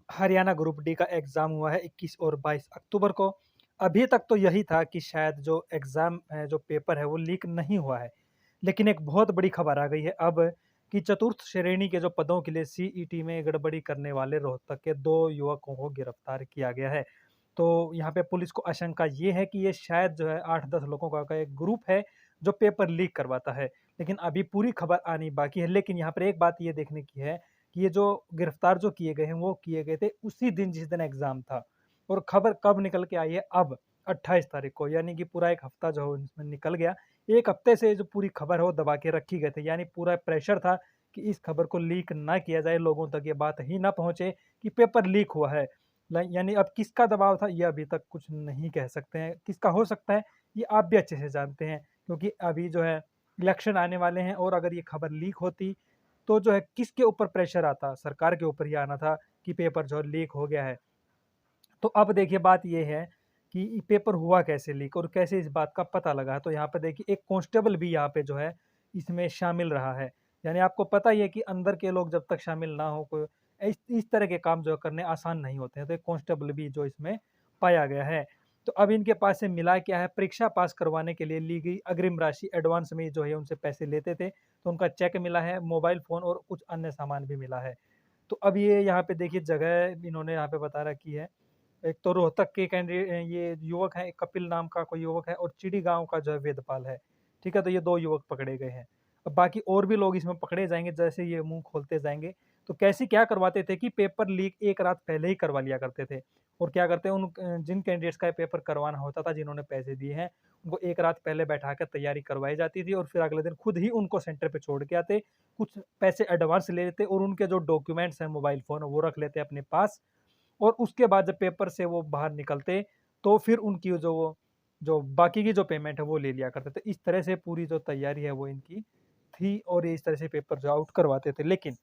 Haryana group D का exam हुआ है 21 और 22 अक्टूबर को। अभी तक तो यही था कि शायद जो एग्ज़ाम है, जो पेपर है वो लीक नहीं हुआ है। लेकिन एक बहुत बड़ी खबर आ गई है अब कि चतुर्थ श्रेणी के जो पदों के लिए सीईटी में गड़बड़ी करने वाले रोहतक के 2 युवकों को गिरफ्तार किया गया है। तो यहाँ पे पुलिस को आशंका ये है कि ये शायद जो है 8-10 लोगों का एक ग्रुप है जो पेपर लीक करवाता है। लेकिन अभी पूरी खबर आनी बाकी है। लेकिन यहाँ पर एक बात ये देखने की है कि ये जो गिरफ्तार जो किए गए हैं वो किए गए थे उसी दिन जिस दिन एग्ज़ाम था। और खबर कब निकल के आई है अब 28 तारीख को, यानी कि पूरा 1 हफ्ता जो है इसमें निकल गया। 1 हफ्ते से जो पूरी खबर है वो दबा के रखी गई थी, यानी पूरा प्रेशर था कि इस खबर को लीक ना किया जाए, लोगों तक ये बात ही ना पहुँचे कि पेपर लीक हुआ है। यानी अब किसका दबाव था ये अभी तक कुछ नहीं कह सकते हैं। किसका हो सकता है ये आप भी अच्छे से जानते हैं, क्योंकि अभी जो है इलेक्शन आने वाले हैं और अगर ये खबर लीक होती तो जो है किसके ऊपर प्रेशर आता? सरकार के ऊपर ही आना था कि पेपर जो है लीक हो गया है। तो अब देखिए बात ये है कि पेपर हुआ कैसे लीक और कैसे इस बात का पता लगा? तो यहाँ पे देखिए एक कांस्टेबल भी यहाँ पे जो है इसमें शामिल रहा है। यानी आपको पता ही है कि अंदर के लोग जब तक शामिल ना हो कोई इस तरह के काम जो करने आसान नहीं होते हैं। तो एक कांस्टेबल भी जो इसमें पाया गया है। तो अब इनके पास से मिला क्या है? परीक्षा पास करवाने के लिए ली गई अग्रिम राशि एडवांस में जो है उनसे पैसे लेते थे। तो उनका चेक मिला है, मोबाइल फ़ोन और कुछ अन्य सामान भी मिला है। तो अब ये यहाँ पे देखिए जगह इन्होंने यहाँ पे बता रखी है। एक तो रोहतक के ये युवक हैं, एक कपिल नाम का कोई युवक है और चिड़ी गाँव का जो है वेदपाल है। ठीक है? तो ये 2 युवक पकड़े गए हैं। अब बाकी और भी लोग इसमें पकड़े जाएँगे जैसे ये मुँह खोलते जाएँगे। तो कैसे क्या करवाते थे कि पेपर लीक 1 रात पहले ही करवा लिया करते थे। और क्या करते हैं जिन कैंडिडेट्स का पेपर करवाना होता था, जिन्होंने पैसे दिए हैं, उनको 1 रात पहले बैठाकर तैयारी करवाई जाती थी और फिर अगले दिन खुद ही उनको सेंटर पे छोड़ के आते। कुछ पैसे एडवांस ले लेते और उनके जो डॉक्यूमेंट्स हैं, मोबाइल फ़ोन वो रख लेते अपने पास। और उसके बाद जब पेपर से वो बाहर निकलते, तो फिर उनकी जो बाकी की जो पेमेंट है वो ले लिया करते थे। इस तरह से पूरी जो तैयारी है वो इनकी थी और ये इस तरह से पेपर जो आउट करवाते थे। लेकिन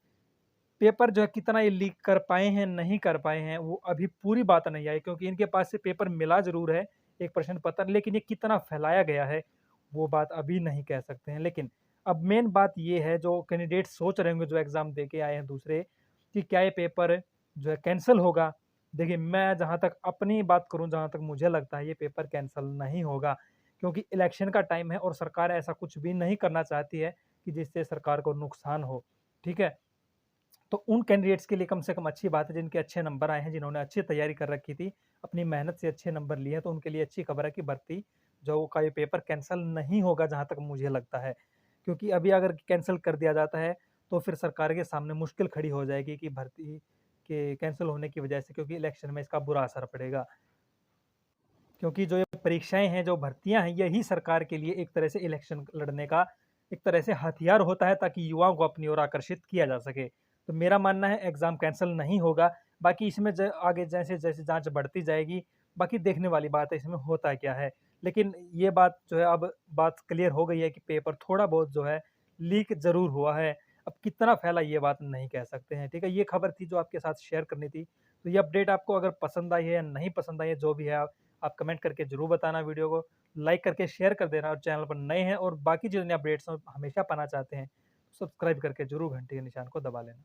पेपर जो है कितना ये लीक कर पाए हैं, नहीं कर पाए हैं, वो अभी पूरी बात नहीं आई, क्योंकि इनके पास से पेपर मिला ज़रूर है, एक प्रश्न पत्र, लेकिन ये कितना फैलाया गया है, वो बात अभी नहीं कह सकते हैं। लेकिन अब मेन बात ये है जो कैंडिडेट सोच रहे होंगे जो एग्ज़ाम दे के आए हैं दूसरे, कि क्या ये पेपर जो है कैंसल होगा? देखिए, मैं जहाँ तक अपनी बात करूँ, जहाँ तक मुझे लगता है ये पेपर कैंसल नहीं होगा, क्योंकि इलेक्शन का टाइम है और सरकार ऐसा कुछ भी नहीं करना चाहती है कि जिससे सरकार को नुकसान हो, ठीक है? तो उन कैंडिडेट्स के लिए कम से कम अच्छी बात है जिनके अच्छे नंबर आए हैं, जिन्होंने अच्छी तैयारी कर रखी थी, अपनी मेहनत से अच्छे नंबर लिए हैं, तो उनके लिए अच्छी खबर है कि भर्ती जो का ये पेपर कैंसल नहीं होगा जहाँ तक मुझे लगता है। क्योंकि अभी अगर कैंसल कर दिया जाता है, तो फिर सरकार के सामने मुश्किल खड़ी हो जाएगी कि भर्ती के कैंसल होने की वजह से, क्योंकि इलेक्शन में इसका बुरा असर पड़ेगा। क्योंकि जो ये परीक्षाएँ हैं, जो भर्तियाँ हैं, यही सरकार के लिए एक तरह से इलेक्शन लड़ने का एक तरह से हथियार होता है ताकि युवाओं को अपनी ओर आकर्षित किया जा सके। तो मेरा मानना है एग्ज़ाम कैंसल नहीं होगा, बाकी इसमें ज आगे जैसे-जैसे जाँच बढ़ती जाएगी, बाकी देखने वाली बात है इसमें होता क्या है। लेकिन ये बात जो है अब बात क्लियर हो गई है कि पेपर थोड़ा बहुत जो है लीक ज़रूर हुआ है। अब कितना फैला ये बात नहीं कह सकते हैं, ठीक है? ये खबर थी जो आपके साथ शेयर करनी थी। तो ये अपडेट आपको अगर पसंद आई है या नहीं पसंद आई है, जो भी है आप कमेंट करके ज़रूर बताना, वीडियो को लाइक करके शेयर कर देना और चैनल पर नए हैं और बाकी जितने अपडेट्स हैं हमेशा पाना चाहते हैं, सब्सक्राइब करके ज़रूर घंटी के निशान को दबा लेना।